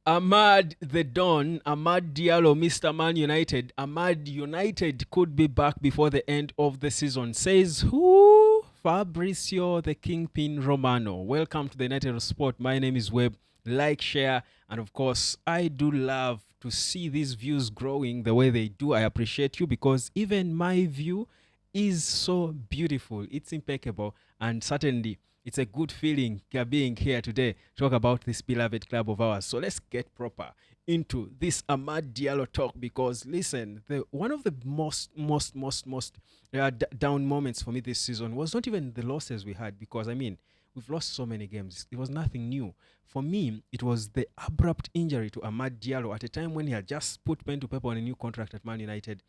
Ahmad the Don, Ahmad Diallo, Mr. Man United. Ahmad United could be back before the end of the season. Says who? Fabrizio the Kingpin Romano. Welcome to the United of Sport. My name is Webb. Like, share, and of course, I do love to see these views growing the way they do. I appreciate you because even my view is so beautiful. It's impeccable, and certainly it's a good feeling being here today to talk about this beloved club of ours. So let's get proper into this Ahmad Diallo talk because listen, the one of the most down moments for me this season was not even the losses we had because I mean we've lost so many games. It was nothing new. For me, it was the abrupt injury to Ahmad Diallo at a time when he had just put pen to paper on a new contract at Man United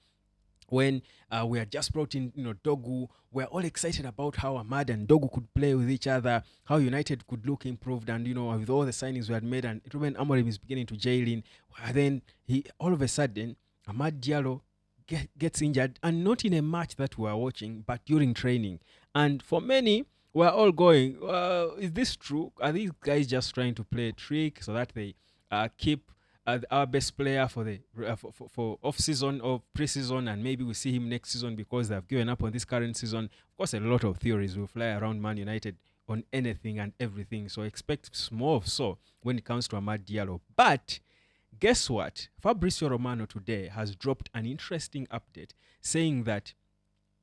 when we had just brought in, Dogu. We're all excited about how Ahmad and Dogu could play with each other, how United could look improved, and with all the signings we had made, and Ruben Amorim is beginning to jail in. Then he all of a sudden Ahmad Diallo gets injured, and not in a match that we were watching, but during training. And for many, we're all going, is this true? Are these guys just trying to play a trick so that they keep our best player for the for off season or pre-season, and maybe we see him next season because they've given up on this current season? Of course, a lot of theories will fly around Man United on anything and everything, so expect more of so when it comes to Ahmad Diallo. But guess what? Fabrizio Romano today has dropped an interesting update saying that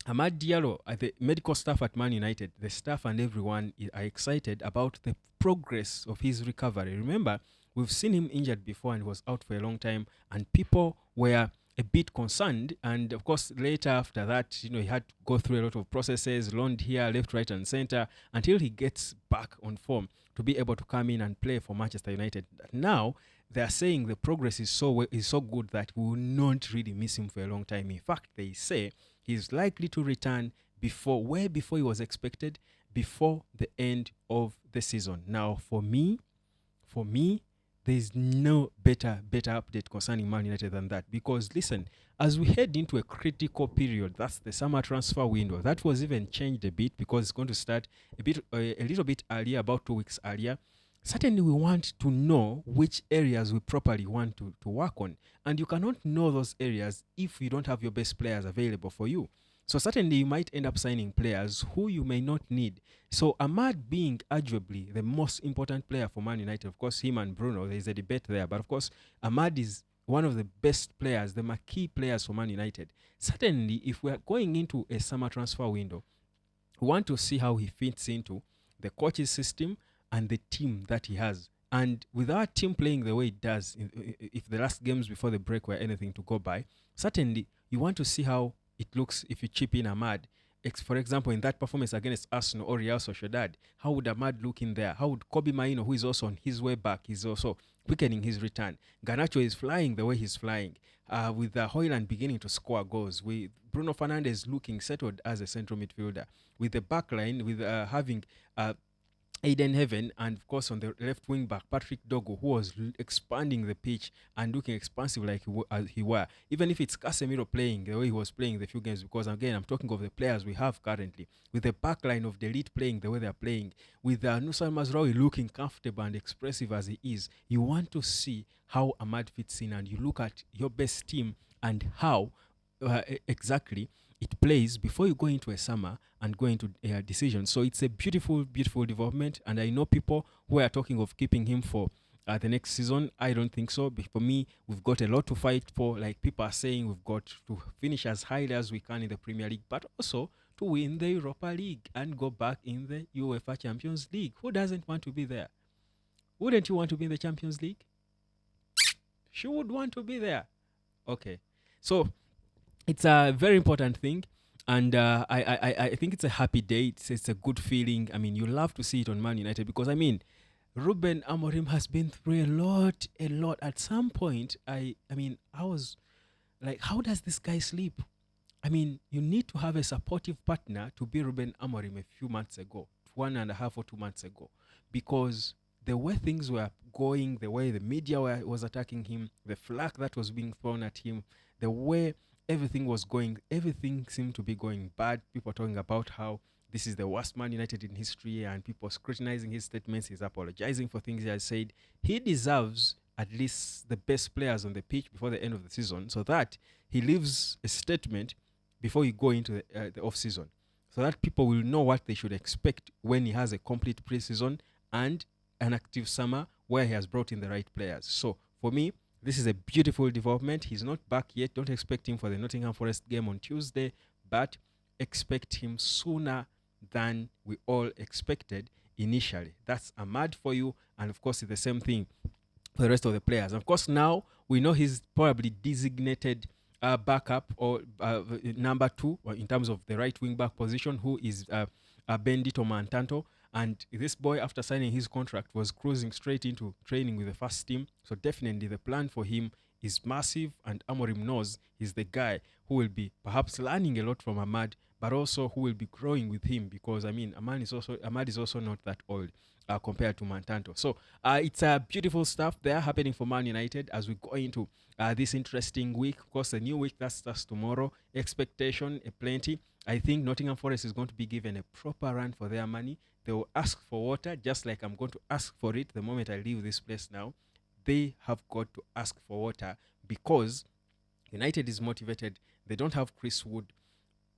Ahmad Diallo, the medical staff at Man United, the staff and everyone are excited about the progress of his recovery. Remember, we've seen him injured before and was out for a long time, and people were a bit concerned. And of course, later after that, he had to go through a lot of processes, loaned here, left, right, and center, until he gets back on form to be able to come in and play for Manchester United. Now, they are saying the progress is so good that we will not really miss him for a long time. In fact, they say he's likely to return way before he was expected, before the end of the season. Now, for me, there's no better update concerning Man United than that. Because listen, as we head into a critical period, that's the summer transfer window. That was even changed a bit because it's going to start a little bit earlier, about 2 weeks earlier. Certainly, we want to know which areas we properly want to work on. And you cannot know those areas if you don't have your best players available for you. So certainly you might end up signing players who you may not need. So Ahmad being arguably the most important player for Man United, of course him and Bruno, there's a debate there, but of course Ahmad is one of the best players, the marquee players for Man United. Certainly, if we are going into a summer transfer window, we want to see how he fits into the coach's system and the team that he has. And with our team playing the way it does, if the last games before the break were anything to go by, certainly you want to see how it looks if you chip in Ahmad. For example, in that performance against Arsenal or Real Sociedad, how would Ahmad look in there? How would Kobe Maino, who is also on his way back, he's also quickening his return? Garnacho is flying the way he's flying, with Hoyland beginning to score goals, with Bruno Fernandes looking settled as a central midfielder, with the back line, with having Aiden Heaven, and of course on the left wing back Patrick Dogo, who was expanding the pitch and looking expansive like he were. Even if it's Casemiro playing the way he was playing the few games, because again I'm talking of the players we have currently, with the back line of the elite playing the way they're playing, with Nusa Mazraoui looking comfortable and expressive as he is. You want to see how Ahmad fits in, and you look at your best team and how exactly it plays before you go into a summer and go into a decision. So it's a beautiful, beautiful development. And I know people who are talking of keeping him for the next season. I don't think so. But for me, we've got a lot to fight for. Like people are saying, we've got to finish as highly as we can in the Premier League, but also to win the Europa League and go back in the UEFA Champions League. Who doesn't want to be there? Wouldn't you want to be in the Champions League? She would want to be there. Okay. So it's a very important thing, and I think it's a happy day. It's a good feeling. I mean, you love to see it on Man United because I mean, Ruben Amorim has been through a lot. At some point, I mean, I was like, how does this guy sleep? I mean, you need to have a supportive partner to be Ruben Amorim a few months ago, 1.5 or 2 months ago, because the way things were going, the way the media was attacking him, the flack that was being thrown at him, the way everything was going, everything seemed to be going bad. People talking about how this is the worst Man United in history, and people scrutinizing his statements. He's apologizing for things he has said. He deserves at least the best players on the pitch before the end of the season, so that he leaves a statement before you go into the off season, so that people will know what they should expect when he has a complete preseason and an active summer where he has brought in the right players. So for me, this is a beautiful development. He's not back yet. Don't expect him for the Nottingham Forest game on Tuesday, but expect him sooner than we all expected initially. That's Ahmad for you. And of course, it's the same thing for the rest of the players. Of course, now we know he's probably designated backup or number two in terms of the right wing back position, who is Bendito Mantanto. And this boy, after signing his contract, was cruising straight into training with the first team. So definitely the plan for him is massive, and Amorim knows he's the guy who will be perhaps learning a lot from Ahmad, but also who will be growing with him, because I mean Ahmad is also not that old compared to Mantanto. So it's beautiful stuff there happening for Man United as we go into this interesting week. Of course, a new week that starts tomorrow. Expectation plenty. I think Nottingham Forest is going to be given a proper run for their money. They will ask for water, just like I'm going to ask for it the moment I leave this place now. They have got to ask for water because United is motivated. They don't have Chris Wood.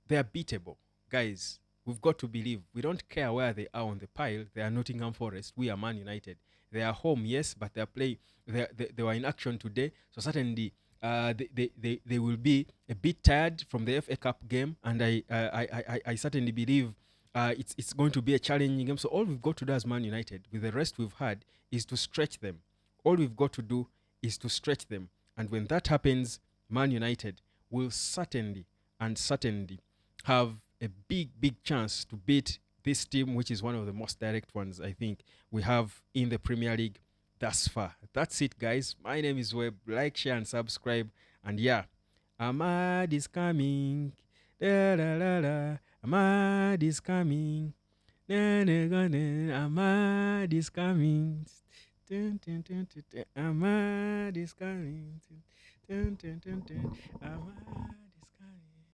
They are beatable. Guys, we've got to believe. We don't care where they are on the pile. They are Nottingham Forest. We are Man United. They are home, yes, but they are playing. They were in action today. So certainly they will be a bit tired from the FA Cup game. And I certainly believe it's going to be a challenging game. So all we've got to do as Man United, with the rest we've had, is to stretch them. All we've got to do is to stretch them. And when that happens, Man United will certainly have a big chance to beat this team, which is one of the most direct ones I think we have in the Premier League thus far. That's it, guys. My name is Webb. Like, share, and subscribe. And yeah, Ahmad is coming. Da, da, da, da. Ahmad is coming. Da, da, da, da. Ahmad is coming. Dun, dun, dun, dun, dun. Ahmad is coming. Dun, dun, dun, dun. Ahmad.